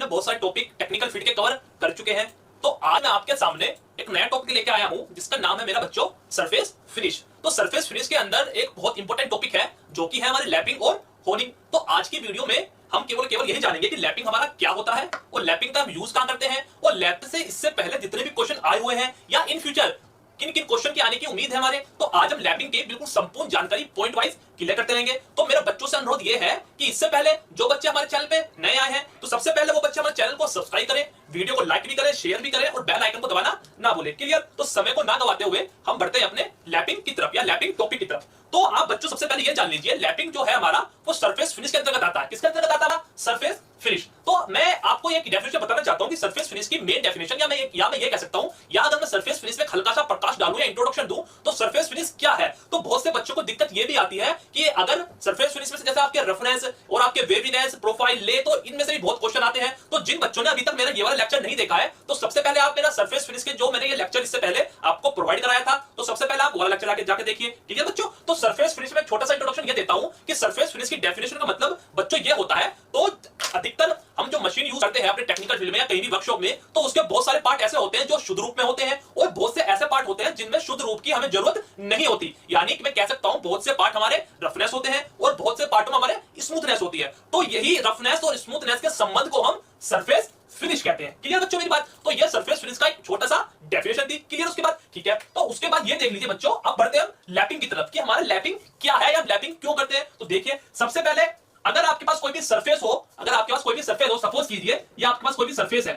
हमने बहुत सारे टॉपिक टेक्निकल फील्ड के कवर कर चुके हैं। तो आज मैं आपके सामने एक नया टॉपिक लेके आया हूं जिसका नाम है मेरा बच्चों सरफेस फिनिश। तो सरफेस फिनिश के अंदर एक बहुत इंपॉर्टेंट टॉपिक है जो कि है हमारी लैपिंग और होनिंग। तो आज की वीडियो में हम केवल यही जानेंगे कि लैपिंग हमारा क्या होता है और लैपिंग का हम यूज कहां करते हैं और लैप से इससे पहले जितने भी क्वेश्चन आए हुए हैं या इन फ्यूचर किन किन क्वेश्चन के आने की उम्मीद है हमारे। तो आज हम लैपिंग की बिल्कुल संपूर्ण जानकारी पॉइंट वाइज क्लियर करते रहेंगे। तो मेरा बच्चों से अनुरोध ये है कि इससे पहले जो बच्चे हमारे चैनल पे नए आए हैं तो सबसे पहले वो बच्चे हमारे चैनल को सब्सक्राइब करें, वीडियो को लाइक भी करें, शेयर भी करें और बेल आइकन को दबाना ना भूलें। क्लियर? तो समय को ना गवाते हुए हम बढ़ते हैं अपने लैपिंग की तरफ या लैपिंग टॉपिक की तरफ। तो आप बच्चों सबसे पहले ये जान लीजिए लैपिंग जो है हमारा वो सरफेस फिनिश के अंतर्गत आता है। किसके अंतर्गत आता है? Surface finish. तो मैं आपको एक डेफिनेशन बताना चाहता हूं कि सरफेस फिनिश की मेन डेफिनेशन या मैं ये कह सकता हूं या अगर मैं सरफेस फिनिश में हल्का सा प्रकाश डालूं या इंट्रोडक्शन दूं तो सरफेस फिनिश क्या है। तो बहुत से बच्चों को दिक्कत ये भी आती है कि अगर सरफेस फिनिश में से जैसे आपके रफनेस और आपके वेवीनेस प्रोफाइल ले तो इनमें से भी बहुत क्वेश्चन आते हैं। तो जिन बच्चों ने अभी तक मेरा ये वाला लेक्चर नहीं देखा है तो सबसे पहले आप मेरा सरफेस फिनिश के जो मैंने ये लेक्चर इससे पहले आपको प्रोवाइड कराया था तो सबसे पहले आप वाला लेक्चर जाके देखिए। ठीक है बच्चों? तो सरफेस फिनिश में छोटा सा इंट्रोडक्शन ये देता हूं कि सरफेस फिनिश की डेफिनेशन का मतलब बच्चों ये होता है। तो अधिकतर हम जो मशीन यूज करते हैं अपने टेक्निकल फील्ड में या कहीं भी वर्कशॉप में तो उसके बहुत सारे पार्ट ऐसे होते हैं जो शुद्ध रूप में होते हैं और बहुत से ऐसे पार्ट होते हैं जिनमें शुद्ध रूप की हमें जरूरत नहीं होती। यानी कि मैं कह सकता हूं बहुत से पार्ट हमारे रफनेस होते हैं और बहुत से पार्टों में हमारे स्मूथनेस होती है। तो यही रफनेस और स्मूथनेस के संबंध को हम सरफेस फिनिश कहते हैं। क्लियर बच्चों मेरी बात? तो ये सरफेस फिनिश का एक छोटा सा डेफिनेशन थी। क्लियर उसके बाद? ठीक है, तो उसके बाद ये देख लीजिए बच्चों, अब बढ़ते हैं लैपिंग की तरफ कि हमारा लैपिंग क्या है या लैपिंग क्यों करते हैं। तो देखिए सबसे पहले अगर आपके पास कोई भी सरफेस हो, सपोज कीजिए या आपके पास कोई भी सरफेस है,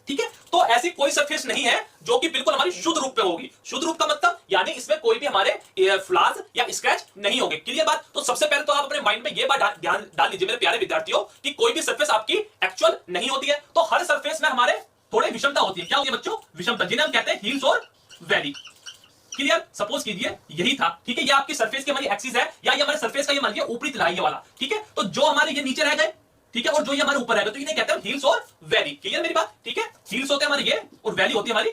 ठीक है, तो ऐसी कोई सरफेस नहीं है जो कि बिल्कुल हमारी शुद्ध रूप पे होगी। शुद्ध रूप का मतलब यानी इसमें कोई भी हमारे फ्लॉज या स्क्रैच नहीं होंगे। क्लियर बात? तो सबसे पहले तो आप अपने माइंड में ये बात ध्यान डाल लीजिए मेरे प्यारे विद्यार्थियों कि कोई भी सरफेस आपकी एक्चुअल नहीं होती है। तो हर सरफेस में हमारे थोड़े विषमता होती है। क्या होती है बच्चों? विषमता, जिन्हें हम कहते हैं हील्स और वैली। क्लियर? सपोज कीजिए यही था, ठीक है, ये आपकी सरफेस की हमारी एक्सिस है या ये हमारे सरफेस का ये मान लीजिए ऊपरी तिहाई वाला, ठीक है, तो जो हमारे ये नीचे रह गए, ठीक है, और जो ये हमारे ऊपर रहेगा तो इन्हें कहते हैं हील्स और वैली। क्लियर मेरी बात? ठीक है, हील्स होते हैं हमारे ये और वैली होती है हमारी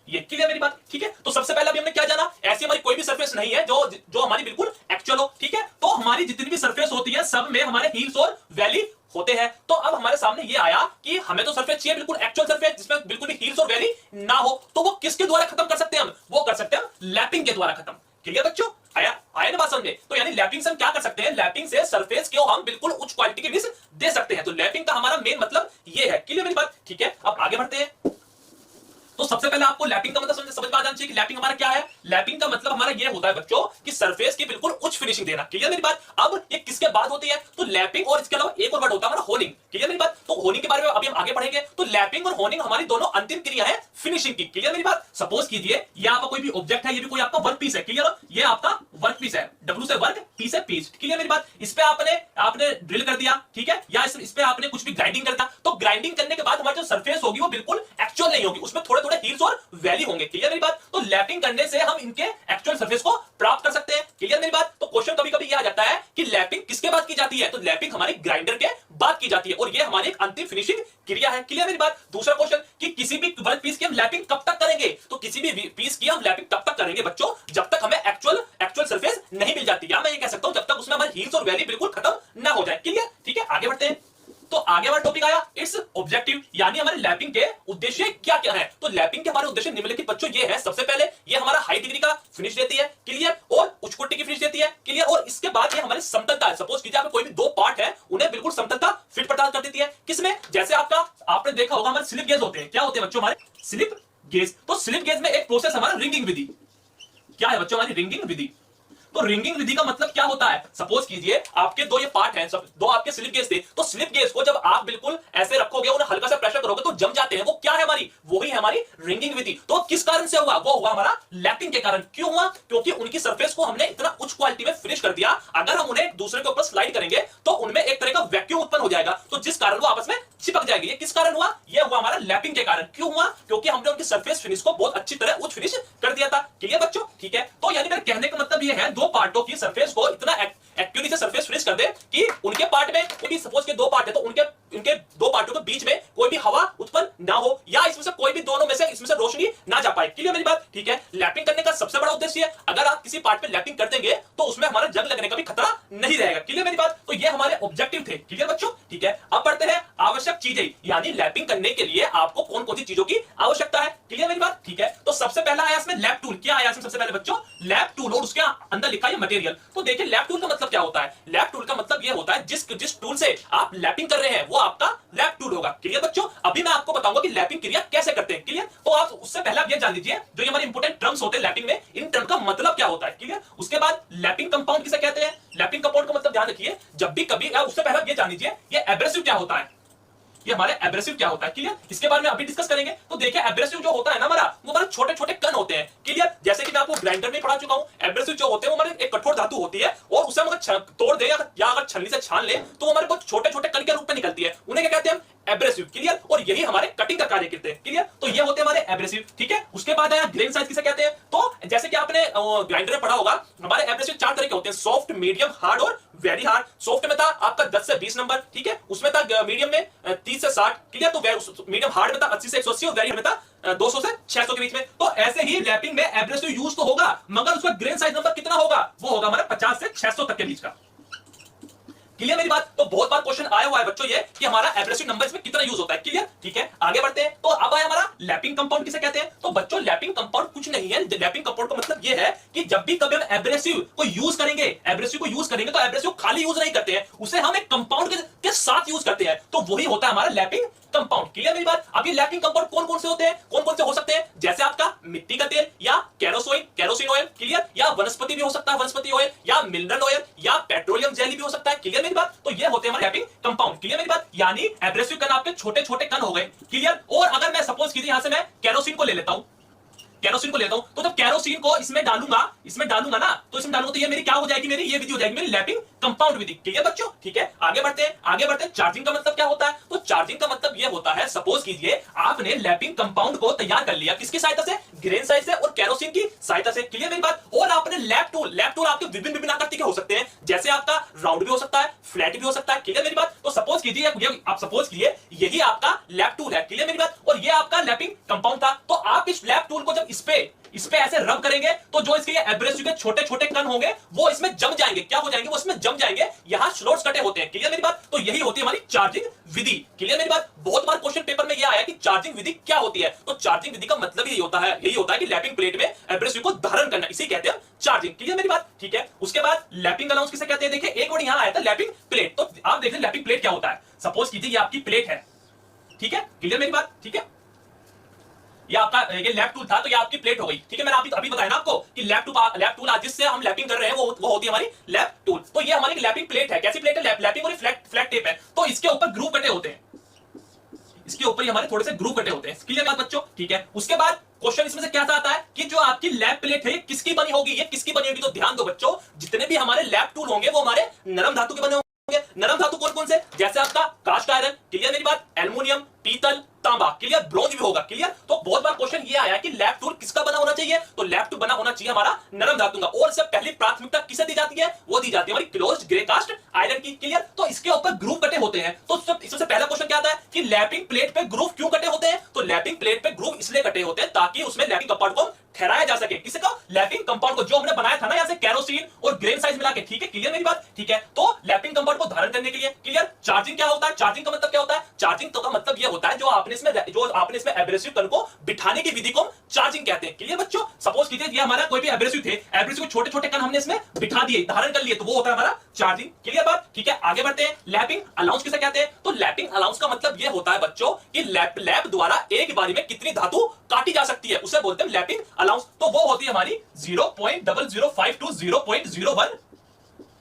ये। क्लियर मेरी बात? ठीक है, तो सबसे पहले अभी हमने क्या जाना, ऐसी हमारी कोई भी सरफेस नहीं है जो हमारी बिल्कुल एक्चुअल हो। ठीक है, तो हमारी जितनी भी सरफेस होती है सब में हमारे हील्स और वैली होते हैं। तो अब हमारे सामने ये आया कि हमें तो सरफेस चाहिए बिल्कुल एक्चुअल सरफेस जिसमें बिल्कुल भी हील्स और वैली ना हो। तो वो किसके द्वारा खत्म कर सकते हैं हम? वो कर सकते हैं लैपिंग के द्वारा खत्म। क्लियर बच्चों? आया ना बात समझे? तो यानी लैपिंग से हम क्या कर सकते हैं, लैपिंग से सरफेस को हम बिल्कुल उच्च क्वालिटी की फिनिश दे सकते हैं। तो लैपिंग का हमारा मेन मतलब ये है। क्लियर मेरी बात? ठीक है, अब आगे बढ़ते हैं। तो सबसे पहले आपको लैपिंग का मतलब समझ में आ जाना चाहिए कि लैपिंग हमारा क्या है। लैपिंग का मतलब हमारा ये होता है बच्चों कि सरफेस की बिल्कुल उच्च फिनिशिंग देना। क्लियर मेरी बात? अब ये किसके बाद होती है? तो लैपिंग और इसके अलावा एक और वर्ड होता है हमारा होनिंग। क्लियर मेरी बात? तो होनिंग के बारे में अभी हम आगे पढ़ेंगे। तो लैपिंग और होनिंग हमारी दोनों अंतिम क्रिया है फिनिशिंग की। क्लियर मेरी बात? सपोज कीजिए ये आपका कोई भी ऑब्जेक्ट है, ये भी कोई आपका वर्क पीस है। क्लियर? ये आपका वर्क पीस है, डब्ल्यू से वर्क, पी से पीस। क्लियर मेरी बात? इस पे आपने ड्रिल कर दिया, ठीक है, या इस पे आपने कुछ भी ग्राइंडिंग करता, तो ग्राइंडिंग करने के बाद हमारी जो सरफेस होगी वो बिल्कुल एक्चुअल नहीं होगी, उसमें थोड़े थोड़े हील्स और वैली होंगे। क्लियर मेरी बात? तो लैपिंग करने से हम इनके एक्चुअल सरफेस को प्राप्त कर सकते हैं। क्लियर मेरी बात? तो क्वेश्चन कभी कभी ये आ जाता है कि लैपिंग किसके बाद की जाती है? तो लैपिंग हमारी ग्राइंडर के बाद की जाती है और ये हमारी एक अंतिम फिनिशिंग क्रिया है। क्लियर मेरी बात? दूसरा क्वेश्चन कि किसी भी वर्क पीस की हम लैपिंग कब तक करेंगे? तो किसी भी पीस की हम लैपिंग तब तक करेंगे बच्चों जब तक हमें एक्चुअल सरफेस नहीं मिल जाती, या मैं ये कह सकता हूं जब तक उसमें हमारी हील्स और वैली बिल्कुल खत्म ना हो जाए। क्लियर? ठीक है, आगे बढ़ते हैं। तो आगे वाला टॉपिक आया इट्स ऑब्जेक्टिव, यानी हमारे लैपिंग के उद्देश्य क्या क्या है। तो लैपिंग के हमारे उद्देश्य निम्नलिखित बच्चों ये है। सबसे पहले ये हमारा हाई डिग्री का फिनिश देती है। क्लियर? और उच्च कोटि की फिनिश देती है। क्लियर? और इसके बाद ये हमारी समतलता है। सपोज कीजिए कोई भी दो पार्ट है उन्हें बिल्कुल समतलता फिट प्रदान कर देती है। किसमें? जैसे आपने देखा होगा हमारे स्लिप गेज होते हैं। क्या होते हैं बच्चों? हमारे स्लिप गेज। तो स्लिप गेज में एक प्रोसेस हमारा रिंगिंग विधि। क्या है बच्चों? हमारी रिंगिंग विधि। तो रिंगिंग विधि का मतलब क्या होता है? सपोज कीजिए आपके दो ये पार्ट हैं, दो आपके स्लिप गेज थे, तो स्लिप गेज को जब आप बिल्कुल ऐसे रखोगे, उन्हें हल्का सा प्रेशर करोगे तो जम जाते हैं। वो क्या है हमारी? वही है हमारी रिंगिंग विधि। तो किस कारण से हुआ? वो हुआ हमारा लैपिंग के कारण। क्यों हुआ? क्योंकि उनकी सरफेस को हमने इतना उच्च क्वालिटी में फिनिश कर दिया, अगर हम उन्हें एक दूसरे के ऊपर स्लाइड करेंगे तो उनमें एक तरह का वैक्यूम उत्पन्न हो जाएगा, तो जिस कारण वो आपस में चिपक जाएगी। ये किस कारण हुआ? ये हुआ हमारा लैपिंग के कारण। क्यों हुआ? क्योंकि हमने उनकी सरफेस फिनिश को बहुत अच्छी तरह उच्च फिनिश कर दिया था। क्लियर बच्चों? ठीक है, तो यानी मेरे कहने का मतलब ये है दो पार्टों की सरफेस को इतना एक्यूरेसी से सरफेस फिनिश कर दे कि उनके पार्ट में कोई सपोज के दो पार्ट है तो उनके दो पार्टों के बीच में कोई भी हवा उत्पन्न ना हो, या इसमें से कोई भी दोनों में से इसमें से रोशनी ना जा पाए। क्लियर मेरी बात? ठीक है, लैपिंग करने का सबसे बड़ा उद्देश्य है अगर आप किसी पार्ट पे लैपिंग कर देंगे तो उसमें हमारा जंग लगने का भी खतरा नहीं रहेगा। क्लियर मेरी बात? तो ये हमारे ऑब्जेक्टिव थे। क्लियर बच्चों? ठीक है, अब बढ़ते हैं आवश्यक चीजें, यानी लैपिंग करने के लिए आपको कौन कौन सी चीजों की आवश्यकता है। क्लियर मेरी बात? ठीक है, तो सबसे पहला आया इसमें लैप टूल। क्या आया इसमें सबसे पहले बच्चों? लैप टूल, और उसके अंदर लिखा है मटेरियल। तो देखिए लैप टूल का मतलब क्या होता है? लैप टूल का मतलब यह होता है जिस टूल से आप लैपिंग कर रहे हैं वो आपका लैप टूल होगा। क्लियर बच्चों? अभी मैं आपको बताऊंगा कि लैपिंग क्रिया कैसे करते हैं। क्लियर? तो आप उससे पहले आप ये जान लीजिए जो ये हमारे इंपोर्टेंट टर्म्स होते हैं लैपिंग में, इन टर्म का मतलब क्या होता है। क्लियर? उसके बाद लैपिंग कंपाउंड किसे कहते हैं? लैपिंग कंपाउंड का मतलब ध्यान रखिए, जब भी कभी उससे पहले आप ये जान लीजिए ये एब्रेसिव क्या होता है, ये हमारे एब्रेसिव क्या होता है। क्लियर? इसके बारे में अभी डिस्कस करेंगे। तो देखिए एब्रेसिव जो होता है ना हमारा, वो हमारे छोटे छोटे कण होते हैं। क्लियर? जैसे कि मैं आपको ग्राइंडर में पढ़ा चुका हूं, एब्रेसिव जो होते हैं वो हमारे एक कठोर धातु होती है और उसे हम अगर तोड़ दे या अगर छलनी से छान ले तो हमारे बहुत छोटे छोटे कण के रूप में निकलती है, उन्हें क्या कहते हैं? एब्रेसिव। क्लियर? और यही हमारे कटिंग का कार्य करते हैं। क्लियर? तो ये होते हैं हमारे एब्रेसिव। ठीक है, उसके बाद आया ग्रेन साइज किसे कहते हैं? तो जैसे कि आपने ग्राइंडर में पढ़ा होगा, हमारे एब्रेसिव 4 तरह के होते हैं, सॉफ्ट, मीडियम, हार्ड और वेरी हार्ड। सॉफ्ट में था आपका 10 से 20 नंबर, ठीक है, उसमें था मीडियम में 30 से 60। क्लियर? तो मीडियम हार्ड में था 80 से 180 और वेरी हार्ड में था 200 से 600 के बीच में। तो ऐसे ही लैपिंग में एब्रेसिव यूज तो होगा, मगर उसका ग्रेन साइज नंबर कितना होगा? वो होगा हमारा 50 से 600 तक के बीच का। क्लियर मेरी बात? तो बहुत बार क्वेश्चन आया हुआ है बच्चों ये कि हमारा एब्रेसिव नंबर इसमें कितना यूज होता है। क्लियर? ठीक है, आगे बढ़ते हैं। तो अब आया हमारा लैपिंग कंपाउंड किसे कहते हैं? तो बच्चों लैपिंग कंपाउंड कुछ नहीं है। लैपिंग कंपाउंड का मतलब ये है कि जब भी कभी हम एब्रेसिव को यूज करेंगे, तो एब्रेसिव खाली यूज नहीं करते हैं, उसे हम एक कंपाउंड के साथ यूज करते हैं, तो वही होता है हमारा लैपिंग कंपाउंड। क्लियर मेरी बात? अब ये लैपिंग कंपाउंड कौन कौन से होते हैं, कौन कौन से हो सकते हैं? जैसे आपका मिट्टी का तेल या केरोसिन ऑयल। क्लियर? या वनस्पति भी हो सकता है, वनस्पति ऑयल, या मिनरल ऑयल, या पेट्रोलियम जेली भी हो सकता है। क्लियर मेरी बात? तो ये होते हैं हमारे लैपिंग कंपाउंड। क्लियर मेरी बात? यानी एब्रेसिव कण आपके छोटे छोटे कण हो गए। क्लियर? और अगर मैं सपोज कीजिए यहां से मैं केरोसिन को ले लेता हूं, तो जब केरोसिन को इसमें डालूंगा ना, तो इसमें डालूंगा तो ये मेरी क्या हो जाएगी? ये विधि हो जाएगी मेरी लैपिंग कंपाउंड विधि। क्लियर बच्चों? ठीक है, आगे बढ़ते हैं। चार्जिंग का मतलब क्या होता है? तो चार्जिंग का मतलब ये होता है, सपोज कीजिए आपने लैपिंग कंपाउंड को तैयार कर लिया, किसकी सहायता से? ग्रेन साइज से और केरोसिन की सहायता से। क्लियर मेरी बात? और आपने लैप टूल आपके विभिन्न आकृति के हो सकते हैं, जैसे आपका राउंड भी हो सकता है, फ्लैट भी हो सकता है। क्लियर मेरी बात? तो सपोज कीजिए आप सपोज कीजिए यही आपका लैप टूल है। क्लियर मेरी बात? और ये आपका लैपिंग कंपाउंड था। तो आप इस लैप टूल को जब इस पे ऐसे रब करेंगे तो जो इसके एब्रेसिव के छोटे छोटे कण होंगे वो इसमें जम जाएंगे। क्या हो जाएंगे? वो इसमें जम जाएंगे, यहां स्लॉट्स कटे होते हैं। क्लियर मेरी बात? तो यही होती है हमारी चार्जिंग विधि। क्लियर मेरी बात? बहुत बार क्वेश्चन पेपर में यह आया कि चार्जिंग विधि क्या होती है। तो चार्जिंग विधि का मतलब यही होता है कि लैपिंग प्लेट में एब्रेसिव को धारण करना, इसे कहते हैं चार्जिंग। क्लियर मेरी बात? ठीक है, उसके बाद लैपिंग अलाउंस किसे कहते हैं? देखिए एक और यहां आया था लैपिंग प्लेट। तो आप देख लें लैपिंग प्लेट क्या होता है। सपोज कीजिए ये आपकी प्लेट है, ठीक है, क्लियर मेरी बात? ठीक है, ये आपका ये लैप टूल था, तो ये आपकी प्लेट हो गई। ठीक है, मैंने अभी बताया ना आपको कि लैप टूल जिससे हम लैपिंग कर रहे हैं वो होती है हमारी लैप टूल। तो ये हमारी लैपिंग प्लेट है। कैसी प्लेट है? लैपिंग और फ्लैट टेप है। तो इसके ऊपर ग्रूव कटे होते हैं, इसके ऊपर हमारे थोड़े से ग्रूव कटे होते हैं। क्लियर बात बच्चों? ठीक है, उसके बाद क्वेश्चन इसमें से क्या आता है कि जो आपकी लैप प्लेट है ये किसकी बनी होगी? तो ध्यान दो बच्चों, जितने भी हमारे लैप टूल होंगे वो हमारे नरम धातु के बने होंगे। नरम धातु कौन कौन से? जैसे आपका कास्ट आयरन। क्लियर मेरी बात? एल्युमिनियम, पीतल, तांबा। क्लियर? ब्रोंज भी होगा। क्लियर? तो बहुत बार क्वेश्चन ये आया कि लैप टूल किसका बना होना चाहिए? तो लैप टूल बना होना चाहिए हमारा नरम धातु का। और इससे पहली प्राथमिकता किसे दी जाती है? वो दी जाती है हमारी क्लोज्ड ग्रे कास्ट आयरन की। क्लियर? तो इसके ऊपर ग्रूव कटे होते हैं। तो इससे पहला क्वेश्चन क्या आता है कि लैपिंग प्लेट पे ग्रूव क्यों कटे होते हैं? तो लैपिंग प्लेट पे ग्रूव इसलिए कटे होते हैं ताकि उसमें लैपिंग कंपाउंड को ठहराया जा सके। किसका? लैपिंग कंपाउंड को, जो हमने बनाया था ना यहाँ से केरोसिन और ग्रेन साइज मिला के। ठीक है, क्लियर मेरी बात? ठीक है, तो लैपिंग कंपाउंड को धारण करने के लिए। क्लियर? चार्जिंग क्या होता है? चार्जिंग का मतलब क्या होता है? चार्जिंग तो का मतलब यह होता है जो आपने इसमें एब्रेसिव कण को बिठाने की विधि को चार्जिंग कहते हैं। क्लियर बच्चों? सपोज कीजिए ये हमारा कोई भी एब्रेसिव थे, एब्रेसिव छोटे छोटे कण हमने इसमें बिठा दिए, धारण कर लिए, तो वो होता है हमारा चार्जिंग। क्लियर बात? ठीक है, आगे बढ़ते हैं। लैपिंग अलाउंस किसे कहते हैं? तो लैपिंग अलाउंस का मतलब यह होता है बच्चों कि लैप द्वारा एक बारी में कितनी धातु काटी जा सकती है, उसे बोलते हैं लैपिंग अलाउंस। तो वो होती है हमारी 0.0052 to 0.01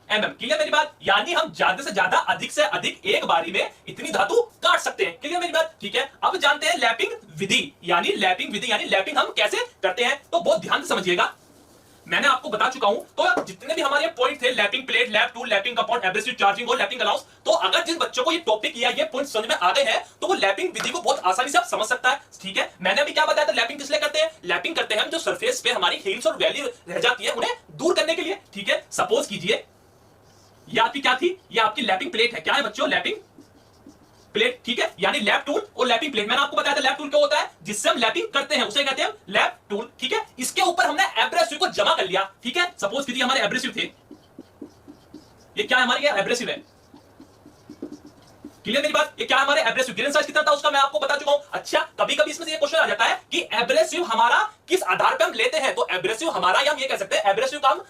mm। क्लियर मेरी बात? यानी हम ज्यादा से ज्यादा, अधिक से अधिक एक बारी में इतनी धातु काट सकते हैं। क्लियर मेरी बात? ठीक है, अब जानते हैं लैपिंग विधि यानी लैपिंग हम कैसे करते हैं। तो बहुत ध्यान से समझिएगा, मैंने आपको बता चुका हूं। तो जितने भी हमारे पॉइंट थे, lapping plate, lap tool, lapping compound, abrasive, charging और लैपिंग अलाउंस, तो अगर जिन बच्चों को ये टॉपिक या ये पॉइंट समझ में आ गए हैं तो वो लैपिंग विधि को बहुत आसानी से आप समझ सकता है। ठीक है, मैंने अभी क्या बताया था लैपिंग किस लिए करते हैं? लैपिंग करते हैं हम जो सरफेस पे हमारी हिल्स और वैली रह जाती है उन्हें दूर करने के लिए। ठीक है, सपोज कीजिए ये आपकी क्या थी? ये आपकी लैपिंग प्लेट है। क्या है बच्चों? Lapping plate. ठीक है, यानी लैप टूल और लैपिंग प्लेट। मैंने आपको बताया था लैप टूल क्या होता है? जिससे हम लैपिंग करते हैं उसे कहते हैं लैप टूल। ठीक है, इसके ऊपर हमने एब्रेसिव को जमा कर लिया। ठीक है, सपोज कीजिए हमारे एब्रेसिव थे, ये क्या है? हमारे एब्रेसिव है, क्लियर मेरी बात? ये क्या हमारे एब्रेसिव ग्रेन साइज कितना था उसका मैं आपको बता चुका हूं। अच्छा, कभी कभी इसमें से ये क्वेश्चन आ जाता है कि एब्रेसिव हमारा किस आधार पे हम लेते हैं। तो एब्रेसिव हमारा, या हम ये कह सकते हैं एब्रेसिव का हम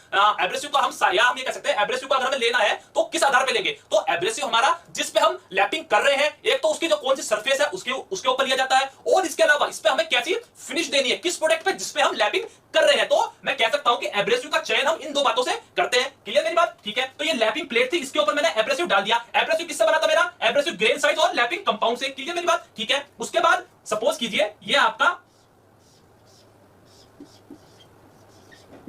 या हम ये कह सकते हैं एब्रेसिव का अगर हमें लेना है तो किस आधार पे लेंगे। तो एब्रेसिव हमारा जिस पे हम लैपिंग कर रहे हैं, एक तो उसकी जो कौन सी सरफेस है उसके ऊपर लिया जाता है, और इसके अलावा इस पे हमें कैसी फिनिश देनी है, किस प्रोडक्ट पे जिसपे हम लैपिंग कर रहे हैं। तो मैं कह सकता हूं कि एब्रेसिव का चयन हम इन दो बातों से करते हैं। क्लियर मेरी बात? ठीक है, तो ये लैपिंग प्लेट थी, इसके ऊपर मैंने एब्रेसिव डाल दिया। एब्रेसिव किससे बना था मेरा? एब्रेसिव ग्रेन साइज और लैपिंग कंपाउंड से। क्लियर मेरी बात? ठीक है, उसके बाद सपोज कीजिए ये आपका,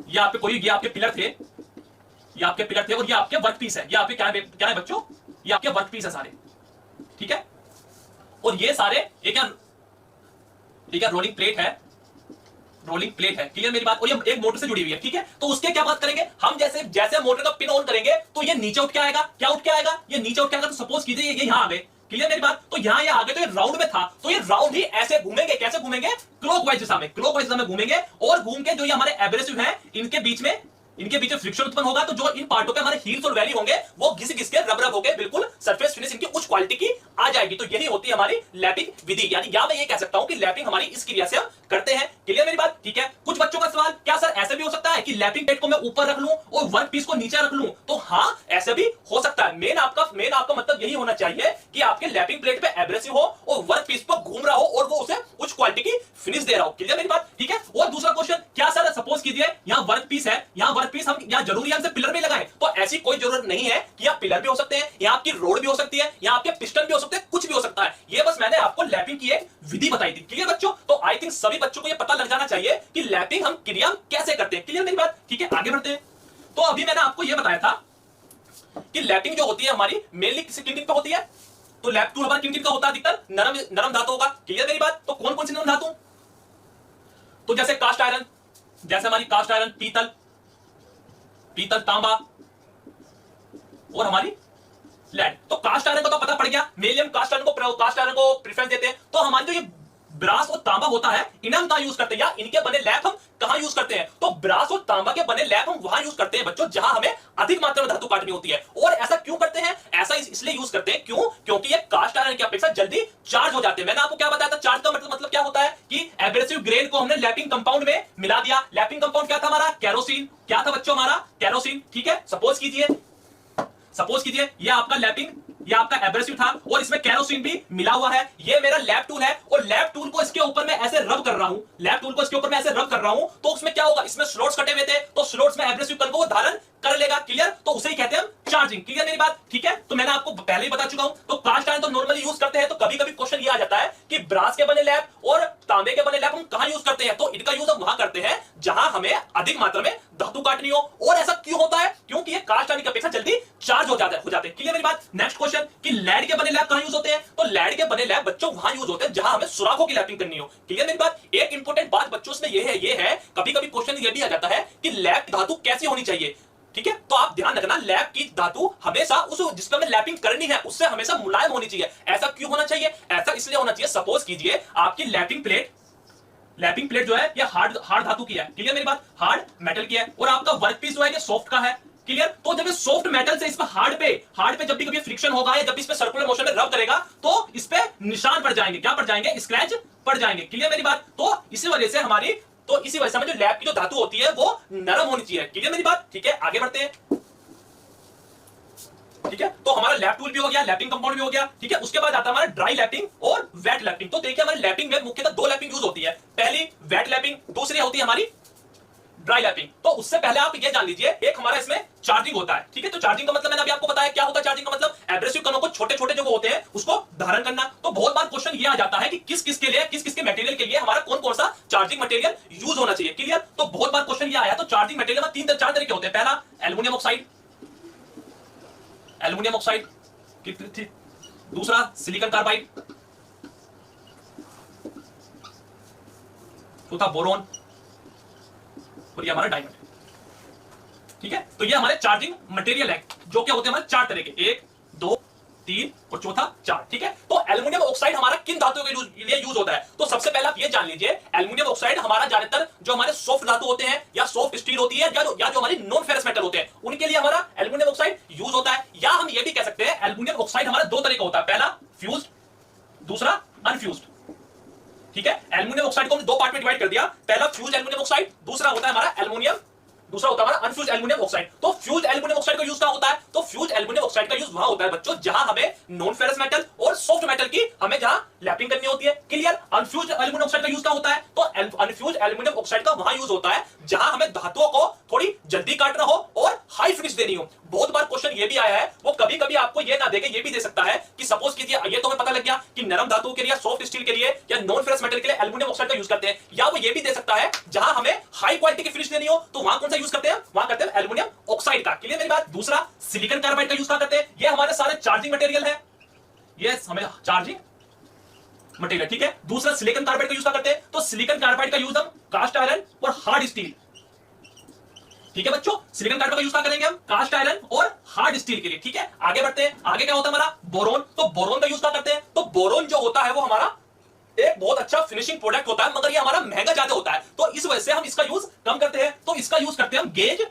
ये आपके कोई, ये आपके पिलर थे, ये आपके पिलर थे और ये आपके वर्क पीस है। ये आपके क्या है बच्चों? ये आपके वर्क पीस है सारे। ठीक है, और ये सारे ये क्या रोलिंग प्लेट है, रोलिंग प्लेट है। क्लियर मेरी बात? और ये एक मोटर से जुड़ी हुई है। ठीक है, तो उसके क्या बात करेंगे हम, जैसे जैसे मोटर का पिन ऑन करेंगे तो ये नीचे उठ के आएगा। क्या उठ के आएगा? ये नीचे उठ के आएगा। तो सपोज कीजिए ये यहां आ गए। क्लियर मेरी बात? तो यहां ये आ गए, तो ये राउंड में था, तो ये राउंड ही ऐसे घूमेंगे। कैसे घूमेंगे? क्लॉकवाइज दिशा में, क्लॉकवाइज दिशा में घूमेंगे, और घूम के जो ये हमारे एब्रेसिव है इनके बीच में फ्रिक्शन उत्पन्न होगा। तो जो इन पार्टों पे हमारे हील्स और वैली होंगे वो घिस घिस के रब रब होके बिल्कुल सरफेस फिनिश इनकी उच्च क्वालिटी की आ जाएगी। तो यही होती है हमारी लैपिंग विधि, यानी या मैं ये कह सकता हूं कि लैपिंग हमारी इस क्रिया से हम करते हैं। क्लियर मेरी बात? ठीक है, कुछ बच्चों का सवाल, क्या सर ऐसे भी हो सकता है कि लैपिंग प्लेट को मैं ऊपर रख लूं और वर्क पीस को नीचे रख लूं? तो हाँ, ऐसे भी हो सकता है। मेन आपका मतलब यही होना चाहिए कि आपके लैपिंग प्लेट पे एब्रेसिव हो और वर्क पीस पर घूम रहा हो और वो उसे उच्च क्वालिटी की फिनिश दे रहा हो। क्लियर मेरी बात? ठीक है, और दूसरा क्वेश्चन, क्या सर सपोज कीजिए यहां वर्क पीस है, यहां वर्क पीस हम यहां जरूरी हमसे पिलर भी लगाएं? तो ऐसी कोई जरूरत नहीं है कि आप पिलर भी हो सकते हैं, यहाँ आपकी रोड भी हो सकती है, यहाँ आपके पिस्टन भी हो सकते हैं, कुछ भी हो सकता है। ये बस मैंने आपको लैपिंग की एक विधि बताई थी। क्लियर बच्चों? तो आई थिंक सभी बच्चों को ये पता लग जाना चाहिए कि लैपिंग हम क्रिया कैसे करते हैं। क्लियर मेरी बात? ठीक है, आगे बढ़ते हैं। तो अभी मैंने आपको यह बताया था कि लैपिंग जो होती है हमारी मेनली किसी किन पे होती है। तो लैप टूल हमारा किन का होता है? अधिकतर नरम धातु होगा। क्लियर मेरी बात? तो कौन कौन सी नरम धातु? तो जैसे कास्ट आयरन, जैसे हमारी कास्ट आयरन, पीतल, तांबा और हमारी लेड। तो कास्ट आयरन का तो पता पड़ गया, मेनली हम कास्ट आयरन को प्रेफरेंस देते हैं। तो हमारी जो ये ब्रास और तांबा होता है, इन्हें हम कहां यूज करते हैं, या इनके बने लैप हम कहां यूज करते हैं? तो ब्रास और तांबा के बने लैप हम वहां यूज करते हैं बच्चों जहां हमें अधिक मात्रा में धातु काटनी होती है। और ऐसा क्यों करते हैं? ऐसा इसलिए यूज करते हैं क्योंकि ये कास्ट आयरन की अपेक्षा जल्दी चार्ज हो जाते हैं। मैंने आपको क्या बताया था, चार्ज का मतलब क्या होता है कि एब्रेसिव ग्रेन को हमने लैपिंग कंपाउंड में मिला दिया। लैपिंग कंपाउंड क्या था हमारा? केरोसिन। क्या था बच्चों हमारा? केरोसिन। ठीक है, सपोज कीजिए ये आपका लैपिंग, ये आपका एब्रेसिव था और इसमें केरोसिन भी मिला हुआ है। ये मेरा लैप टूल है और लैप टूल को इसके ऊपर मैं ऐसे रब कर रहा हूं, तो उसमें क्या होगा? इसमें स्लॉट्स कटे हुए थे, तो स्लॉट्स में एब्रेसिव कण को वो धारण कर लेगा। क्लियर? तो उसे ही कहते हैं हम चार्जिंग। क्लियर मेरी बात? ठीक है, तो मैंने आपको पहले ही बता चुका हूं। तो कास्ट आयरन तो नॉर्मली यूज करते हैं। तो कभी कभी क्वेश्चन ये आ जाता है कि ब्रास के बने लैप और तांबे के बने लैप हम कहां यूज करते हैं? तो इनका यूज हम वहां करते हैं जहां हमें अधिक मात्रा में धातु काटनी हो। और ऐसा क्यों होता है? क्योंकि ये कास्ट आयरन की अपेक्षा जल्दी चार्ज हो जाते हैं। क्लियर मेरी बात? नेक्स्ट क्वेश्चन कि लेड के बने लैप कहां यूज होते हैं? तो लेड के बने लैप बच्चों वहां यूज होते हैं जहां हमें सुराखों की लैपिंग करनी हो। क्लियर मेरी बात? एक इंपॉर्टेंट बात बच्चों इसमें ये है कभी कभी क्वेश्चन ये भी आ जाता है कि लैप धातु कैसी होनी चाहिए। ठीक है, तो आप ध्यान रखना, लैप की धातु हमेशा उस जिसका हमें लैपिंग करनी है उससे हमेशा मुलायम होनी चाहिए। ऐसा क्यों होना चाहिए? ऐसा इसलिए होना चाहिए, सपोज कीजिए आपकी लैपिंग प्लेट जो है ये हार्ड धातु की है। क्लियर मेरी बात? हार्ड मेटल की है, और आपका वर्क पीस जो है ये सॉफ्ट का है। क्लियर? तो जब ये सॉफ्ट मेटल से इस पे हार्ड पे जब भी कभी फ्रिक्शन होगा या जब इस पे सर्कुलर मोशन में रब करेगा तो इस पे निशान पड़ जाएंगे। क्या पड़ जाएंगे? स्क्रैच पड़ जाएंगे। क्लियर मेरी बात? तो इसी वजह से हमें जो लैप की जो धातु होती है वो नरम होनी चाहिए। क्लियर मेरी बात? ठीक है, आगे बढ़ते हैं। ठीक है, तो हमारा लैप टूल भी हो गया, लैपिंग कंपाउंड भी हो गया। ठीक है, उसके बाद आता है हमारा ड्राई लैपिंग और वेट लैपिंग। तो देखिए हमारे लैपिंग में मुख्यतः दो लैपिंग यूज होती है, पहली वेट लैपिंग, दूसरी होती है हमारी ड्राई लैपिंग। तो उससे पहले आप ये जान लीजिए, एक हमारा इसमें चार्जिंग होता है। ठीक है, तो चार्जिंग का मतलब मैंने अभी आपको बताया क्या होता है। चार्जिंग का मतलब एब्रेसिव कणों को छोटे छोटे जो होते हैं उसको धारण करना। तो बहुत बार क्वेश्चन ये आ जाता है कि किस किस मटेरियल के लिए हमारा कौन कौन सा चार्जिंग मटेरियल यूज होना चाहिए। क्लियर? तो बहुत बार क्वेश्चन ये आया। तो चार्जिंग मटेरियल में चार तरीके होते हैं। पहला एल्युमिनियम ऑक्साइड, दूसरा सिलिकॉन कार्बाइड, चौथा बोरोन, और ये हमारा डायमंड। ठीक है, तो ये हमारे चार्जिंग मटेरियल है जो क्या होते हैं हमारे चार तरह के, 1 2 3 और चौथा 4। ठीक है, तो एल्युमिनियम ऑक्साइड हमारा किन धातुओं के लिए यूज होता है? तो सबसे पहले आप ये जान लीजिए, एल्युमिनियम ऑक्साइड हमारा ज्यादातर जो हमारे सॉफ्ट धातु होते हैं या सॉफ्ट स्टील होती है या जो हमारी नॉन फेरस मेटल होते हैं उनके लिए हमारा एल्युमिनियम ऑक्साइड यूज होता है। या हम ये भी कह सकते हैं एल्युमिनियम ऑक्साइड हमारा दो तरह का होता है, पहला फ्यूज्ड, दूसरा अनफ्यूज्ड। ठीक है, एल्युमिनियम ऑक्साइड को हमने दो पार्ट में डिवाइड कर दिया, पहला फ्यूज्ड एल्युमिनियम ऑक्साइड, दूसरा होता है हमारा एल्युमिनियम, दूसरा होता है हमारा अनफ्यूज्ड एल्युमिनियम ऑक्साइड। तो फ्यूज्ड एल्युमिनियम ऑक्साइड का यूज कहां होता है? तो फ्यूज्ड एल्युमिनियम ऑक्साइड का यूज वहां होता है बच्चों जहां हमें नॉन फेरस मेटल और सॉफ्ट मेटल की हमें जहां लैपिंग करनी होती है। क्लियर? अनफ्यूज्ड एल्युमिनियम ऑक्साइड का यूज कहां होता है? तो अनफ्यूज्ड एल्युमिनियम ऑक्साइड का वहां यूज होता है जहां हमें धातुओं को थोड़ी जल्दी काटना हो और हाई फिनिश देनी हो। बहुत बार क्वेश्चन ये भी आया है, वो कभी कभी आपको ये ना देके ये भी दे सकता है कि सपोज कीजिए ये तो हमें पता लग गया कि नरम धातुओं के लिए, सॉफ्ट स्टील के लिए या नॉन फेरस मेटल के लिए एल्युमिनियम ऑक्साइड का यूज करते हैं, या वो ये भी दे सकता है जहां हमें हाई क्वालिटी की फिनिश देनी हो तो वहां कौन सा यूज करते हैं? वहां करते हैं एल्युमिनियम ऑक्साइड का। क्लियर मेरी बात? दूसरा सिलिकॉन कार्बाइड का यूज कहां करते हैं? ये हमारे सारे चार्जिंग मटेरियल है, ये हमें चार्जिंग मटेरियल। ठीक है, दूसरा सिलिकॉन कार्बाइड का यूज करते हैं, तो सिलिकॉन कार्बाइड का यूज हम कास्ट आयरन और हार्ड स्टील। ठीक है बच्चों, सिलिकॉन कार्बाइड का यूज करेंगे हम कास्ट आयरन और हार्ड स्टील के लिए। ठीक है, आगे बढ़ते हैं। आगे क्या होता है हमारा? बोरोन। तो बोरोन का यूज करते हैं, तो बोरोन जो होता है वो हमारा एक बहुत अच्छा फिनिशिंग प्रोडक्ट होता है, मगर ये हमारा महंगा ज्यादा होता है, तो इस वजह से हम इसका यूज कम करते हैं। तो इसका यूज करते हैं हम गेज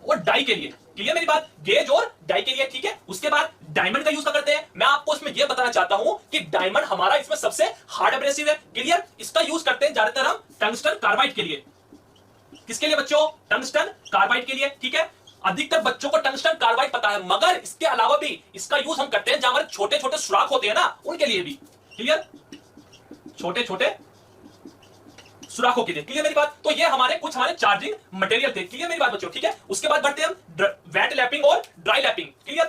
और डाई के लिए। क्लियर मेरी बात? गेज और डाई के लिए। ठीक है, उसके बाद डायमंड का यूज करते हैं। मैं आपको इसमें यह बताना चाहता हूं कि डायमंड हमारा इसमें सबसे हार्ड एब्रेसिव है। क्लियर? इसका यूज करते हैं ज्यादातर हम टंगस्टन कार्बाइड के लिए। किसके लिए बच्चों? टंगस्टन कार्बाइड के लिए। ठीक है, अधिकतर बच्चों को टंगस्टन कार्बाइड पता है, मगर इसके अलावा भी इसका यूज हम करते हैं जहां हमारे छोटे छोटे सुराख होते हैं ना, उनके लिए भी। क्लियर? छोटे छोटे सुराखों के लिए। क्लियर मेरी बात? तो ये हमारे चार्जिंग मटेरियल थे। क्लियर मेरी बात बच्चों? ठीक है, उसके बाद बढ़ते हैं हम वेट लैपिंग और ड्राई लैपिंग। क्लियर?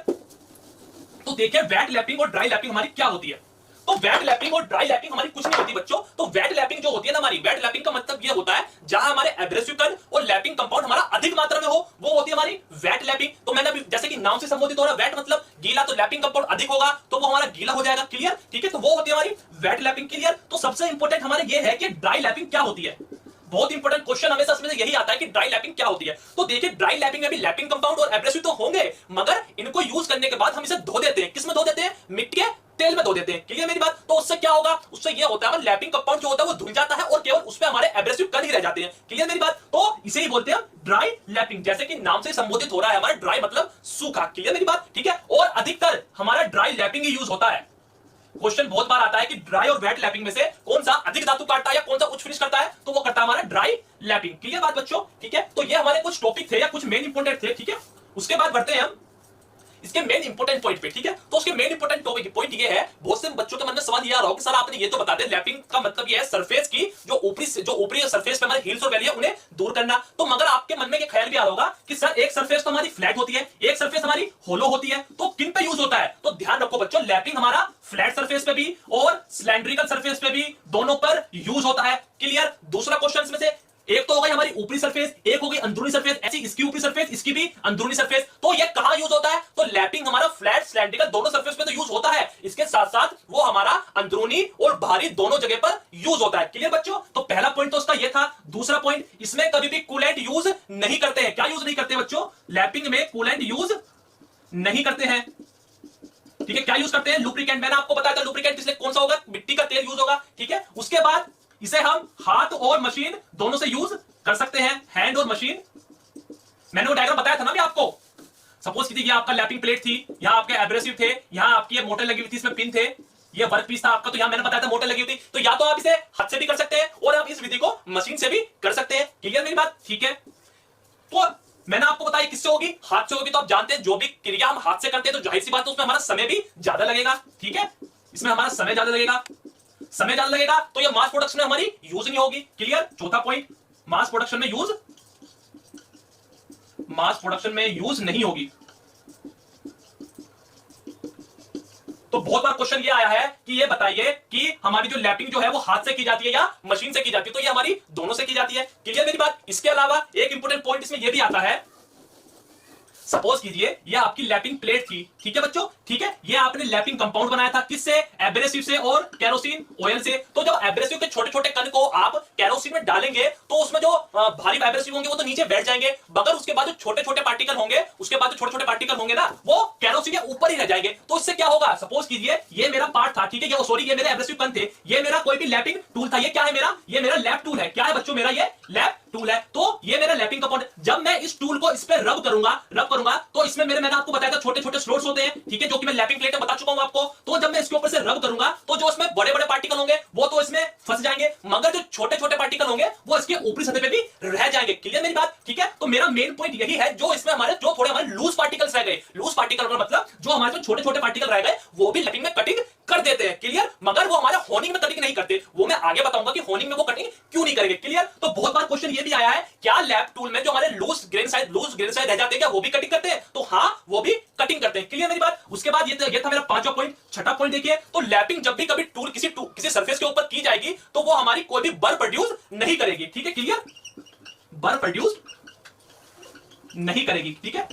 तो देखिए वेट लैपिंग और ड्राई लैपिंग हमारी क्या होती है। तो वेट लैपिंग और ड्राई लैपिंग हमारी कुछ नहीं होती बच्चों। तो वेट लैपिंग जो होती है ना हमारी, वेट लैपिंग का मतलब ये होता है जहां हमारे एब्रेसिव कण और लैपिंग कंपाउंड हमारा अधिक मात्रा में हो, वो होती है हमारी वेट लैपिंग। तो मैंने अभी जैसे कि नाम से संबोधित हो रहा है, वेट मतलब गीला, तो लैपिंग कंपाउंड अधिक होगा तो वो हमारा गीला हो जाएगा। क्लियर? ठीक है, तो वो होती है हमारी वेट लैपिंग। क्लियर? तो सबसे इंपॉर्टेंट हमारे ये है कि ड्राई लैपिंग क्या होती है। बहुत इंपॉर्टेंट क्वेश्चन हमेशा इसमें से यही आता है कि ड्राई लैपिंग क्या होती है। तो देखिए ड्राई लैपिंग में भी लैपिंग कंपाउंड और एब्रेसिव तो होंगे, मगर इनको यूज करने के बाद हम इसे धो देते हैं। किसमें धो देते हैं? मिट्टी के तेल में धो देते हैं। क्लियर मेरी बात? तो उससे क्या होगा? उससे यह होता है लैपिंग कंपाउंड जो होता है वो धुल जाता है और केवल उसमें हमारे एब्रेसिव कण ही रह जाते हैं। क्लियर मेरी बात? तो इसे ही बोलते हैं ड्राई लैपिंग, जैसे कि नाम से संबोधित हो रहा है हमारा ड्राई मतलब सूखा। क्लियर मेरी बात? ठीक है, और अधिकतर हमारा ड्राई लैपिंग ही यूज होता है। क्वेश्चन बहुत बार आता है कि ड्राई और वेट लैपिंग में से कौन सा अधिक धातु काटता है या कौन सा उच्च फिनिश करता है, तो वो करता है हमारा ड्राई लैपिंग। क्लियर बात बच्चों? ठीक है, तो ये हमारे कुछ टॉपिक थे या कुछ मेन इंपोर्टेंट थे। ठीक है, उसके बाद बढ़ते हैं हम इसके मेन इंपोर्टेंट पॉइंट पे। ठीक है, तो उसके मेन इंपोर्टेंट पॉइंट ये है, बहुत से बच्चों के मन में सवाल ये आ रहा हो कि सर आपने ये तो बता दिया लैपिंग का मतलब ये है सरफेस की जो ऊपरी सरफेस पे हमारे हिल्स और वैली है उन्हें दूर करना। तो मगर आपके मन में ये ख्याल भी आ रहा होगा कि सर एक सरफेस तो हमारी फ्लैट होती है, एक सरफेस हमारी होलो होती है, तो किन पे यूज होता है? तो ध्यान रखो बच्चों, लैपिंग हमारा फ्लैट सरफेस पे भी और सिलेंड्रिकल सरफेस पे भी, दोनों पर यूज होता है। क्लियर? दूसरा क्वेश्चन में से एक तो हो गई हमारी ऊपरी सरफेस, एक हो गई अंदरूनी सरफेस, ऐसी इसकी ऊपरी सरफेस, इसकी भी अंदरूनी सरफेस। तो ये कहां यूज होता है? तो लैपिंग हमारा फ्लैट सिलेंड्रिकल दोनों सरफेस पे तो यूज होता है, इसके साथ साथ वो हमारा अंदरूनी और बाहरी दोनों जगह पर यूज होता है। क्लियर बच्चों? तो पहला पॉइंट तो उसका ये था। दूसरा पॉइंट, इसमें कभी भी कूलेंट यूज नहीं करते हैं। क्या यूज नहीं करते बच्चों? लैपिंग में कूलेंट यूज नहीं करते हैं। ठीक है, क्या यूज करते हैं? लुब्रिकेंट। मैंने आपको बताया था लुब्रिकेंट इसलिए कौन सा होगा? मिट्टी का तेल यूज होगा। ठीक है, उसके बाद इसे हम हाथ और मशीन दोनों से यूज कर सकते हैं, हैंड और मशीन। मैंने वो डायग्राम बताया था ना भी आपको। सपोज कीजिए ये आपका लैपिंग प्लेट थी, यहां आपके एब्रेसिव थे, यहां आपकी ये मोटर लगी हुई थी, इसमें पिन थे, ये वर्क पीस था आपका, तो यहां मैंने बताया था मोटर लगी हुई थी। तो या तो आप इसे हाथ से भी कर सकते हैं और आप इस विधि को मशीन से भी कर सकते हैं। क्लियर मेरी बात? ठीक है, तो मैंने आपको बताया किससे होगी? हाथ से होगी। तो आप जानते हैं जो भी क्रिया हम हाथ से करते हैं तो जाहिर सी बात है उसमें हमारा समय भी ज्यादा लगेगा। ठीक है, इसमें हमारा समय ज्यादा लगेगा, समय ज्यादा लगेगा, तो ये मास प्रोडक्शन में हमारी यूज नहीं होगी। क्लियर? चौथा पॉइंट, मास प्रोडक्शन में यूज नहीं होगी। तो बहुत बार क्वेश्चन ये आया है कि ये बताइए कि हमारी जो लैपिंग जो है वो हाथ से की जाती है या मशीन से की जाती है, तो ये हमारी दोनों से की जाती है। क्लियर मेरी बात? इसके अलावा एक इंपॉर्टेंट पॉइंट इसमें ये भी आता है, सपोज कीजिए ये आपकी लैपिंग प्लेट थी, ठीक है बच्चों, ठीक है। ये आपने लैपिंग कंपाउंड बनाया था किससे, एब्रेसिव से और केरोसिन ऑयल से। तो जब एब्रेसिव के छोटे छोटे कण को आप केरोसिन में डालेंगे तो उसमें जो भारी एब्रेसिव होंगे वो तो नीचे बैठ जाएंगे, मगर उसके बाद जो छोटे छोटे पार्टिकल होंगे, उसके बाद जो छोटे छोटे पार्टिकल होंगे ना, वो केरोसिन के ऊपर ही रह जाएंगे। तो इससे क्या होगा, सपोज कीजिए ये मेरा पार्ट था, ठीक है, सॉरी ये मेरे एब्रेसिव कण थे, ये मेरा कोई भी लैपिंग टूल था। ये क्या है मेरा, ये मेरा लैप टूल है। क्या है बच्चों, मेरा ये लैप टूल है। तो ये मेरा लैपिंग कंपाउंड, जब मैं इस टूल को इस पे रब करूंगा तो इसमें मैंने आपको बताया था छोटे छोटे स्लॉट्स होते हैं, ठीक है, जो कि मैं लैपिंग प्लेट में बता चुका हूं आपको। तो जब मैं इसके ऊपर से रब करूंगा तो जो इसमें बड़े बड़े पार्टिकल होंगे वो तो इसमें फंस जाएंगे, मगर जो छोटे छोटे पार्टिकल होंगे वो इसके ऊपरी सतह पे भी रह जाएंगे। क्लियर मेरी बात, ठीक है। तो मेरा मेन पॉइंट यही है, जो इसमें हमारे जो थोड़े हमारे लूज पार्टिकल्स रह गए, लूज पार्टिकल का मतलब जो हमारे जो छोटे छोटे पार्टिकल रह गए वो भी लैपिंग में कटिंग कर देते हैं। क्लियर, मगर वो हमारे होनिंग में कटिंग नहीं करते। वो मैं आगे बताऊंगा कि होनिंग में वो कटिंग क्यों नहीं करेंगे। क्लियर। तो बहुत बार क्वेश्चन ये भी आया है, क्या लैप टूल में जो हमारे लूज ग्रेन साइज रह जाते हैं क्या वो भी कटिंग करते हैं? तो हाँ, वो भी कटिंग करते हैं। क्लियर मेरी बात। उसके बाद ये था मेरा पांचवा पॉइंट। छठा पॉइंट देखिए, तो लैपिंग जब भी कभी किसी सरफेस के ऊपर की जाएगी तो वो हमारी कोई भी बर प्रोड्यूस नहीं करेगी, ठीक है। क्लियर, बर प्रोड्यूस नहीं करेगी, ठीक है,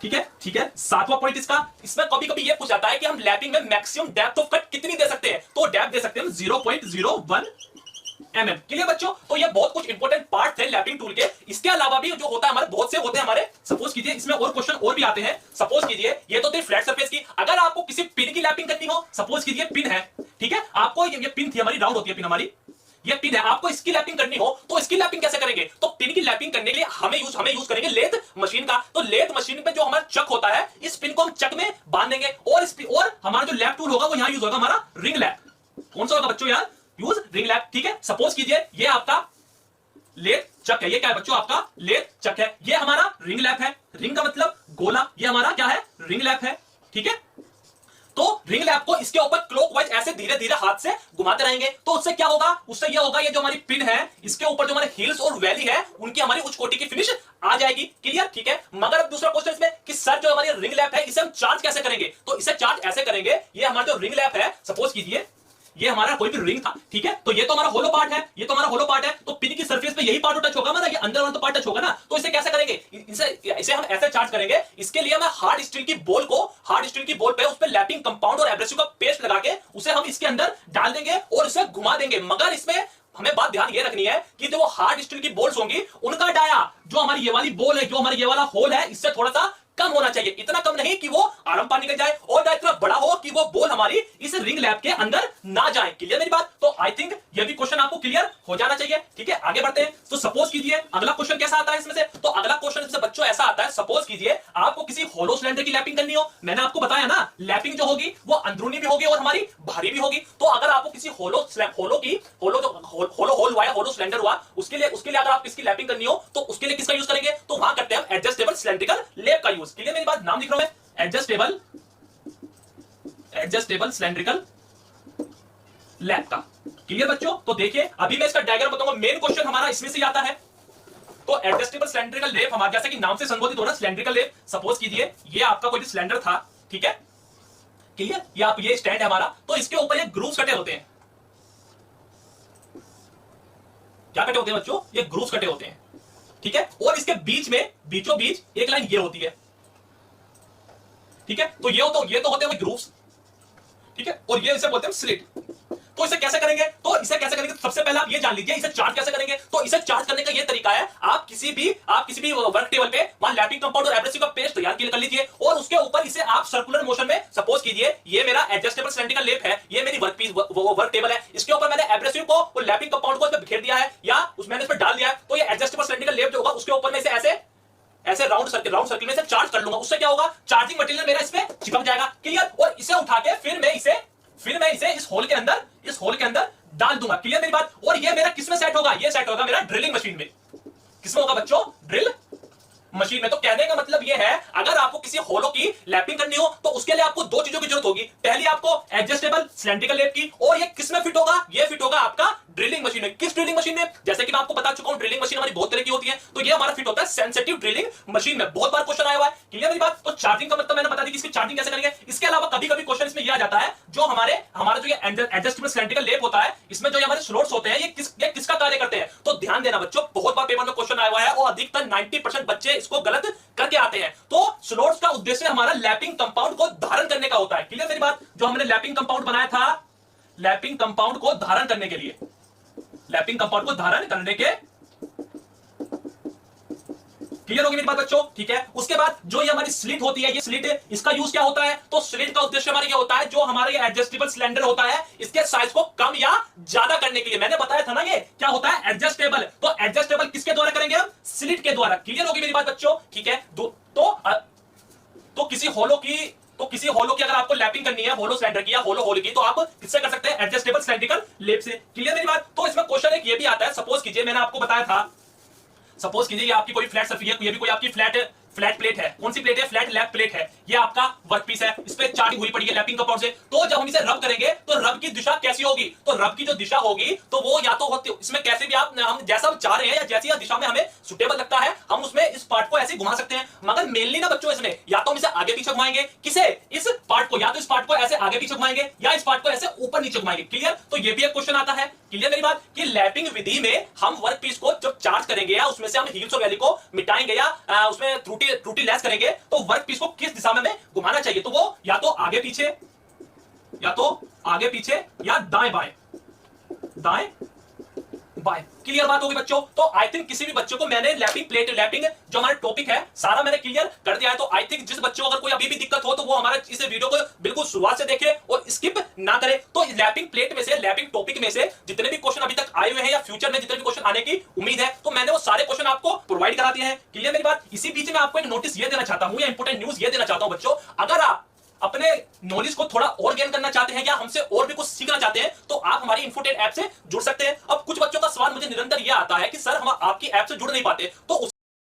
ठीक है, ठीक है। सातवां पॉइंट इसमें कभी कभी ये पूछ जाता है कि हम लैपिंग में मैक्सिमम डेप्थ ऑफ कट कितनी दे सकते हैं। तो डेप्थ दे सकते हैं 0.01 mm। क्लियर बच्चों। तो ये बहुत कुछ इंपॉर्टेंट पार्ट थे लैपिंग टूल के। इसके अलावा भी जो होता है हमारे बहुत से होते हैं हमारे, सपोज कीजिए इसमें और क्वेश्चन और भी आते हैं। सपोज कीजिए ये तो थी फ्लैट सरफेस की, अगर आपको किसी पिन की लैपिंग करनी हो, सपोज कीजिए पिन है, ठीक है, आपको ये पिन थी हमारी, राउंड होती है पिन हमारी, ये पिन है, आपको इसकी लैपिंग करनी हो तो इसकी लैपिंग कैसे करेंगे? तो पिन की लैपिंग करने के लिए हमें यूज करेंगे लेथ मशीन का। तो लेथ मशीन पे जो हमारा चक होता है, इस पिन को हम चक में बांध देंगे और हमारा जो लैप टूल होगा वो यहां यूज होगा हमारा रिंग लैप। कौन सा होगा बच्चों यार, यूज रिंग लैप, ठीक है। सपोज कीजिए ये आपका लेथ चक है, ये क्या है बच्चों, आपका लेथ चक है, ये हमारा रिंग लैप है। रिंग का मतलब गोला, ये हमारा क्या है, रिंग लैप है, ठीक है। तो रिंग लैप को इसके ऊपर क्लॉकवाइज ऐसे धीरे धीरे हाथ से घुमाते रहेंगे। तो उससे क्या होगा, उससे ये होगा, ये जो हमारी पिन है इसके ऊपर जो हमारे हील्स और वैली है उनकी हमारी उच्च कोटि की फिनिश आ जाएगी। क्लियर, ठीक है। मगर अब दूसरा क्वेश्चन इसमें कि सर जो हमारी रिंग लैप है इसे हम चार्ज कैसे करेंगे? तो इसे चार्ज ऐसे करेंगे, ये हमारा जो रिंग लैप है, सपोज कीजिए ये हमारा कोई भी रिंग था, ठीक है, तो ये तो हमारा होलो पार्ट है, ये तो हमारा होलो पार्ट है, तो पिन की सरफेस पे यही पार्ट टच होगा हमारा, ये अंदर वाला तो पार्ट टच होगा ना। तो इसे कैसे करेंगे, इसे हम ऐसे चार्ज करेंगे। इसके लिए मैं हार्ड स्टील की बॉल पे उस पे लैपिंग कंपाउंड और एब्रेसिव का पेस्ट लगा के उसे हम इसके अंदर डाल देंगे और इसे घुमा देंगे। मगर इसमें हमें बात ध्यान ये रखनी है कि जो हार्ड स्टील की बॉल्स होंगी उनका डाया, जो हमारी ये वाली बॉल है, जो हमारी ये वाला होल है, इससे थोड़ा सा कम होना चाहिए। इतना कम नहीं कि वो आराम पानी निकल जाए, और इतना बड़ा हो कि वो बॉल हमारी इस रिंग लैप के अंदर ना जाए। क्लियर मेरी बात। तो आई थिंक ये भी क्वेश्चन आपको क्लियर हो जाना चाहिए, ठीक है। आगे बढ़ते हैं। तो सपोज कीजिए अगला क्वेश्चन कैसा आता है इसमें से, तो अगला क्वेश्चन से बच्चों ऐसा आता है, सपोज कीजिए आपको किसी होलो सिलेंडर की लैपिंग करनी हो। मैंने आपको बताया ना, लैपिंग जो होगी वो अंदरूनी भी होगी और हमारी बाहरी भी होगी। तो अगर आपको किसी होलो सिलेंडर हुआ, उसके लिए अगर आप इसकी लैपिंग करनी हो तो उसके लिए किसका यूज करेंगे? तो वहां करते हैं एडजस्टेबल सिलेंड्रिकल लेप का यूज। क्लियर मेरी बात। नाम लिख रहा हूं मैं, एडजस्टेबल सिलेंड्रिकल लैप का। क्लियर बच्चों। तो देखिए अभी मैं इसका डायग्राम बताऊंगा, मेन क्वेश्चन हमारा इसमें से आता है। तो एडजस्टेबल सिलेंड्रिकल लेप हमारा जैसे कि नाम से संबोधित हो रहा है सिलेंड्रिकल लेप। सपोज कीजिए ये आपका कोई सिलेंडर था, ठीक है, क्लियर, ये स्टैंड है हमारा, तो इसके ऊपर ये ग्रूव्स कटे होते हैं। क्या कटे होते हैं बच्चों? ये ग्रूव्स कटे होते हैं, ठीक है, और इसके बीच में बीचों बीच एक लाइन ये होती है, ठीक है। तो ये तो होते हैं ग्रूव्स, ठीक है, और ये इसे बोलते हैं स्लिट। तो इसे कैसे करेंगे? सबसे पहले आप ये जान लीजिए इसे चार्ज कैसे करेंगे। तो इसे चार्ज करने का ये तरीका है, आप किसी भी वर्क टेबल पे वहां लैपिंग कंपाउंड और एब्रेसिव का पेस्ट तैयार कर लीजिए और उसके ऊपर इसे आप सर्कुलर मोशन में, सपोज कीजिए ये मेरा एडजस्टेबल सिलेंड्रिकल लेप है, ये मेरी वर्क टेबल है, इसके ऊपर मैंने एब्रेसिव को और लैपिंग कंपाउंड को बिखेर दिया है या मैंने इस पर डाल दिया है। तो ये एडजस्टेबल सिलेंड्रिकल लेप जो होगा उसके ऊपर में इसे ऐसे राउंड सर्किल में से चार्ज कर लूंगा। उससे क्या होगा, चार्जिंग मटेरियल मेरा इसमें चिपक जाएगा। क्लियर। और इसे उठा के फिर मैं इसे इस होल के अंदर डाल दूंगा। क्लियर मेरी बात। और ये मेरा किसमें सेट होगा? ये सेट होगा मेरा ड्रिलिंग मशीन में। किसमें होगा बच्चों? ड्रिल मशीन में। तो कहने का मतलब ये है, अगर आपको किसी होलो की लैपिंग करनी हो तो उसके लिए आपको दो चीजों की जरूरत होगी। पहली आपको एडजस्टेबल सिलेंड्रिकल लेप की, और ये किसमें फिट होगा? ये फिट होगा आपका ड्रिलिंग मशीन में। किस ड्रिलिंग मशीन में? जैसे कि मैं आपको बता चुका हूं ड्रिलिंग मशीन हमारी बहुत तरह की होती है, तो ये हमारा फिट होता है सेंसिटिव ड्रिलिंग मशीन में। बहुत बार क्वेश्चन आया हुआ है। क्लियर मेरी बात। तो चार्जिंग का मतलब मैंने बता दी कि इसकी चार्जिंग कैसे करेंगे। इसके अलावा कभी कभी क्वेश्चन इसमें ये आ जाता है, जो हमारा जो ये एडजस्टेबल सिलेंड्रिकल लेप होता है, इसमें जो हमारे स्लॉट्स होते हैं, ये किसका कार्य करते हैं। तो ध्यान देना बच्चों, बहुत बार पेपर में क्वेश्चन आया हुआ है और अधिकतर 90% बच्चे इसको गलत करके आते हैं। तो स्लॉट्स का उद्देश्य हमारा लैपिंग कंपाउंड को धारण करने का होता है। क्लियर मेरी बात? जो हमने लैपिंग कंपाउंड बनाया था, लैपिंग कंपाउंड को धारण करने के लिए, लैपिंग कंपाउंड को धारण करने के, क्लियर होगी मेरी बात बच्चों? ठीक है। उसके बाद जो ये हमारी स्लिट होती है, ये स्लिट, इसका यूज क्या होता है? तो स्लिट का उद्देश्य हमारा ये होता है, जो हमारे ये एडजस्टेबल सिलेंडर होता है, इसके साइज को कम या ज्यादा करने के लिए। मैंने बताया था ना, ये क्या होता है? एडजस्टेबल। तो एडजस्टेबल किसके द्वारा करेंगे हम? स्लिट के द्वारा। क्लियर होगी मेरी बात बच्चों? ठीक है। तो किसी होलो की अगर आपको लैपिंग करनी है, होलो सिलेंडर की या होलो होल की, तो आप किससे कर सकते हैं? एडजस्टेबल सिलेंड्रिकल लेप से। क्लियर मेरी बात? तो इसमें क्वेश्चन एक ये भी आता है, सपोज कीजिए मैंने आपको बताया था, सपोज कीजिए ये आपकी कोई फ्लैट सरफेस है, ये भी कोई आपकी फ्लैट प्लेट है। कौन सी प्लेट है? फ्लैट लैप प्लेट है। ये आपका वर्कपीस है, इस पे चार्जिंग हुई पड़ी है लैपिंग कंपाउंड से। तो जब हम इसे रब करेंगे तो रब की दिशा कैसी होगी? तो रब की जो दिशा होगी तो वो या तो होती, इसमें कैसे भी हम जैसा हम चाह रहे हैं या जैसी दिशा में हमें सुटेबल लगता है, हम उसमें इस पार्ट को ऐसे घुमा सकते हैं। मगर मेनली ना बच्चों, इसमें या तो हम इसे आगे पीछे घुमाएंगे, किसे? इस पार्ट को, या तो इस पार्ट को ऐसे आगे पीछे घुमाएंगे या इस पार्ट को ऐसे ऊपर नीचे घुमाएंगे। क्लियर? तो ये भी एक क्वेश्चन आता है। क्लियर मेरी बात? कि लैपिंग विधि में हम वर्कपीस को जब चार्ज करेंगे या उसमें से हम हील्स और वैली को मिटाएंगे या उसमें त्रुटि लेस करेंगे, तो वर्कपीस को किस दिशा में हमें घुमाना चाहिए? तो वो या तो आगे पीछे या दाएं बाएं। क्लियर बात होगी बच्चों? तो आई थिंक किसी भी बच्चे को मैंने लैपिंग जो हमारा टॉपिक है सारा मैंने क्लियर कर दिया है। तो आई थिंक जिस बच्चों को अगर कोई अभी भी दिक्कत हो तो वो हमारा इस वीडियो को बिल्कुल शुरुआत से देखे और स्किप ना करे। तो लैपिंग प्लेट में से, लैपिंग टॉपिक में से जितने भी क्वेश्चन अभी तक आए हुए हैं या फ्यूचर में जितने भी क्वेश्चन आने की उम्मीद है, तो मैंने वो सारे क्वेश्चन आपको प्रोवाइड करा दिए हैं। क्लियर मेरी बात? इसी बीच में आपको एक नोटिस ये देना चाहता हूं या इंपोर्टेंट न्यूज ये देना चाहता हूं बच्चों, अगर आप अपने नॉलेज को थोड़ा और गेन करना चाहते हैं या हमसे और भी कुछ सीखना चाहते हैं, तो आप हमारी इन्फोटेक ऐप से जुड़ सकते हैं। अब कुछ बच्चों का सवाल मुझे निरंतर यह आता है कि सर हम आपकी ऐप से जुड़ नहीं पाते, तो